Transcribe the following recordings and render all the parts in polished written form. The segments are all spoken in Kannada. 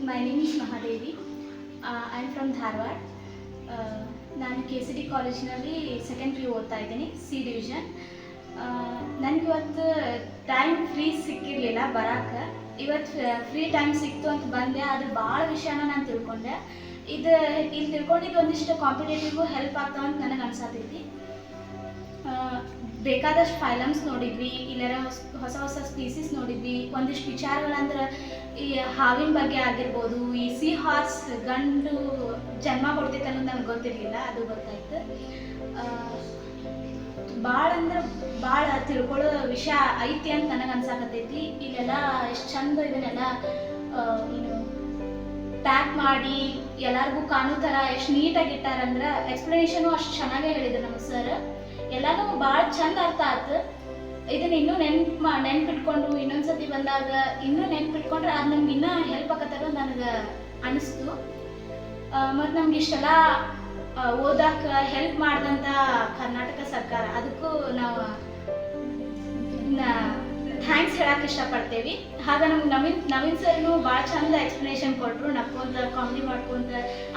My name is Mahadevi. I am from Dharwad. ನಾನು KCD ಕಾಲೇಜಿನಲ್ಲಿ ಸೆಕೆಂಡ್ PU ಓದ್ತಾ ಇದ್ದೀನಿ, C ಡಿವಿಷನ್. ನನಗಿವತ್ತು ಟೈಮ್ ಫ್ರೀ ಸಿಕ್ಕಿರಲಿಲ್ಲ ಬರೋಕ್ಕೆ. ಇವತ್ತು ಫ್ರೀ ಟೈಮ್ ಸಿಕ್ತು ಅಂತ ಬಂದೆ. ಅದ್ರ ಭಾಳ ವಿಷಯನ ನಾನು ತಿಳ್ಕೊಂಡೆ. ಇಲ್ಲಿ ತಿಳ್ಕೊಂಡಿದ್ದು ಒಂದಿಷ್ಟು ಕಾಂಪಿಟೇಟಿವ್ಗೂ ಹೆಲ್ಪ್ ಆಗ್ತಾವ ಅಂತ ನನಗೆ ಅನ್ಸತೈತಿ. ಬೇಕಾದಷ್ಟು ಫೈಲಮ್ಸ್ ನೋಡಿದ್ವಿ, ಇಲ್ಲರ ಹೊಸ ಹೊಸ ಸ್ಪೀಸೀಸ್ ನೋಡಿದ್ವಿ. ಒಂದಿಷ್ಟು ವಿಚಾರಗಳಂದ್ರೆ ಈ ಹಾವಿನ ಬಗ್ಗೆ ಆಗಿರ್ಬೋದು, ಈ ಸಿ ಹಾರ್ಸ್ ಗಂಡು ಜನ್ಮ ಕೊಡ್ತೈತೆ ಅನ್ನೋದು ನನಗೆ ಗೊತ್ತಿರಲಿಲ್ಲ, ಅದು ಗೊತ್ತಾಯ್ತು. ಭಾಳ ಅಂದ್ರೆ ಭಾಳ ತಿಳ್ಕೊಳ್ಳೋ ವಿಷಯ ಐತಿ ಅಂತ ನನಗೆ ಅನ್ಸಾಕತ್ತೈತಿ. ಇಲ್ಲೆಲ್ಲ ಎಷ್ಟು ಚಂದ ಇದನ್ನೆಲ್ಲ ಪ್ಯಾಕ್ ಮಾಡಿ ಎಲ್ಲರಿಗೂ ಕಾಣೋ ಥರ ಎಷ್ಟು ನೀಟಾಗಿ ಇಟ್ಟಾರಂದ್ರೆ ಎಕ್ಸ್ಪ್ಲನೇಷನು ಅಷ್ಟು ಚೆನ್ನಾಗೇ ಹೇಳಿದ್ರು ನಮ್ಮ ಸರ್. ಎಲ್ಲನೂ ಭಾಳ ಚಂದ ಅರ್ಥ ಆಯ್ತು. ಇದನ್ನ ಇನ್ನೂ ನೆನ್ಪಿಟ್ಕೊಂಡು ಇನ್ನೊಂದ್ಸತಿ ಬಂದಾಗ ಇನ್ನೂ ನೆನ್ಪಿಟ್ಕೊಂಡ್ರೆ ಅದು ನಮ್ಗೆ ಇನ್ನೂ ಹೆಲ್ಪ್ ಆಗತ್ತಾಗ ನನಗೆ ಅನಿಸ್ತು. ಮತ್ತು ನಮ್ಗೆ ಇಷ್ಟೆಲ್ಲ ಓದಕ್ಕೆ ಹೆಲ್ಪ್ ಮಾಡಿದಂಥ ಕರ್ನಾಟಕ ಸರ್ಕಾರ, ಅದಕ್ಕೂ ನಾವು ಥ್ಯಾಂಕ್ಸ್ ಹೇಳಕ್ಕೆ ಇಷ್ಟಪಡ್ತೇವೆ. ಹಾಗೆ ನಮ್ಗೆ ನವೀನ್ ಸರ್ನು ಭಾಳ ಚಂದ ಎಕ್ಸ್ಪ್ಲನೇಷನ್ ಕೊಟ್ಟರು, ನಕ್ಕೊಂತ ಕಾಮಿಡಿ ಮಾಡ್ಕೊಂತ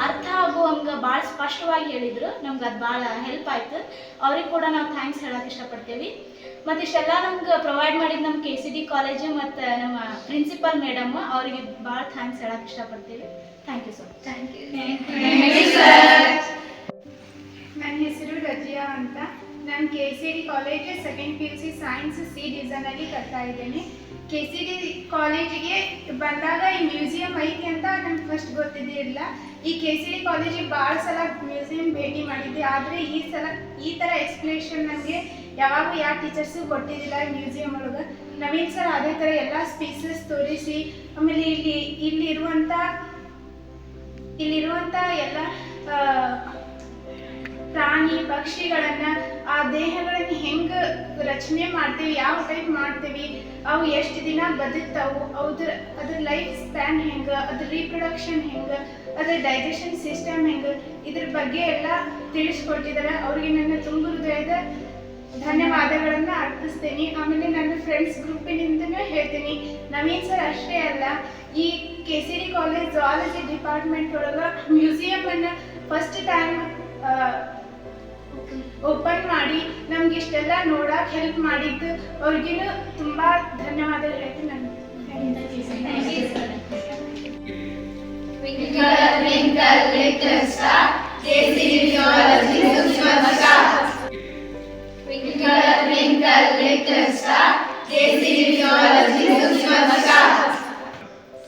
ಅರ್ಥ ಆಗುವಂಗೆ ಭಾಳ ಸ್ಪಷ್ಟವಾಗಿ ಹೇಳಿದರು. ನಮ್ಗೆ ಅದು ಭಾಳ ಹೆಲ್ಪ್ ಆಯಿತು. ಅವ್ರಿಗೆ ಕೂಡ ನಾವು ಥ್ಯಾಂಕ್ಸ್ ಹೇಳಕ್ಕೆ ಇಷ್ಟಪಡ್ತೇವೆ. ಮತ್ತು ಇಷ್ಟೆಲ್ಲ ನಮ್ಗೆ ಪ್ರೊವೈಡ್ ಮಾಡಿದ್ದು ನಮ್ಮ KCD ಕಾಲೇಜು ಮತ್ತು ನಮ್ಮ ಪ್ರಿನ್ಸಿಪಲ್ ಮೇಡಮ್, ಅವರಿಗೆ ಭಾಳ ಥ್ಯಾಂಕ್ಸ್ ಹೇಳಕ್ಕೆ ಇಷ್ಟಪಡ್ತೀವಿ. Thank you sir. Thank you. ನನ್ನ ಹೆಸರು ರಜಿಯಾ ಅಂತ. ನಾನು KCD college second PUC science C ಡಿವಿಷನಲ್ಲಿ ಕಲ್ತಾ ಇದ್ದೇನೆ. KCD ಕಾಲೇಜಿಗೆ ಬಂದಾಗ ಈ ಮ್ಯೂಸಿಯಂ ಐತಿ ಅಂತ ನಂಗೆ ಫಸ್ಟ್ ಗೊತ್ತಿದ್ದಿರಲಿಲ್ಲ. ಈ KCD ಕಾಲೇಜಿಗೆ ಭಾಳ ಸಲ ಮ್ಯೂಸಿಯಂ ಭೇಟಿ ಮಾಡಿದ್ದೆ, ಆದರೆ ಈ ಸಲ ಈ ಥರ ಎಕ್ಸ್ಪ್ಲೇಷನ್ ನನಗೆ ಯಾವಾಗೂ ಯಾವ ಟೀಚರ್ಸು ಕೊಟ್ಟಿದ್ದಿಲ್ಲ. ಈ ಮ್ಯೂಸಿಯಂ ಒಳಗೆ ನವೀನ್ ಸರ್ ಅದೇ ಥರ ಎಲ್ಲ ಸ್ಪೀಸಸ್ ತೋರಿಸಿ, ಆಮೇಲೆ ಇಲ್ಲಿರುವಂಥ ಎಲ್ಲ ಪ್ರಾಣಿ ಪಕ್ಷಿಗಳನ್ನು, ಆ ದೇಹಗಳನ್ನು ಹೆಂಗೆ ರಚನೆ ಮಾಡ್ತೀವಿ, ಯಾವ ಟೈಪ್ ಮಾಡ್ತೀವಿ, ಅವು ಎಷ್ಟು ದಿನ ಬದುಕ್ತಾವು, ಅದ್ರ ಲೈಫ್ ಸ್ಪ್ಯಾನ್ ಹೆಂಗೆ, ಅದ್ರ ರೀಪ್ರೊಡಕ್ಷನ್ ಹೆಂಗೆ, ಅದ್ರ ಡೈಜೆಷನ್ ಸಿಸ್ಟಮ್ ಹೆಂಗೆ, ಇದ್ರ ಬಗ್ಗೆ ಎಲ್ಲ ತಿಳಿಸ್ಕೊಟ್ಟಿದ್ದಾರೆ. ಅವ್ರಿಗೆ ನನ್ನ ತುಂಬ ಹೃದಯದ ಧನ್ಯವಾದಗಳನ್ನು ಅರ್ಪಿಸ್ತೇನೆ. ಆಮೇಲೆ ನನ್ನ ಫ್ರೆಂಡ್ಸ್ ಗ್ರೂಪಿನಿಂದನೂ ಹೇಳ್ತೀನಿ, ನವೀನ್ ಸರ್ ಅಷ್ಟೇ ಅಲ್ಲ, ಈ KCD ಕಾಲೇಜ್ ಝುವಾಲಜಿ ಡಿಪಾರ್ಟ್ಮೆಂಟ್ ಒಳಗೆ ಮ್ಯೂಸಿಯಮನ್ನು ಫಸ್ಟ್ ಟೈಮ್ ಓಪನ್ ಮಾಡಿ ನಮ್ಗೆ ಇಷ್ಟೆಲ್ಲ ನೋಡಕ್ಕೆ ಹೆಲ್ಪ್ ಮಾಡಿದ್ದು ಅವ್ರಿಗೂ ತುಂಬ ಧನ್ಯವಾದಗಳು ಹೇಳ್ತೀನಿ. ನಾನು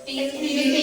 KCD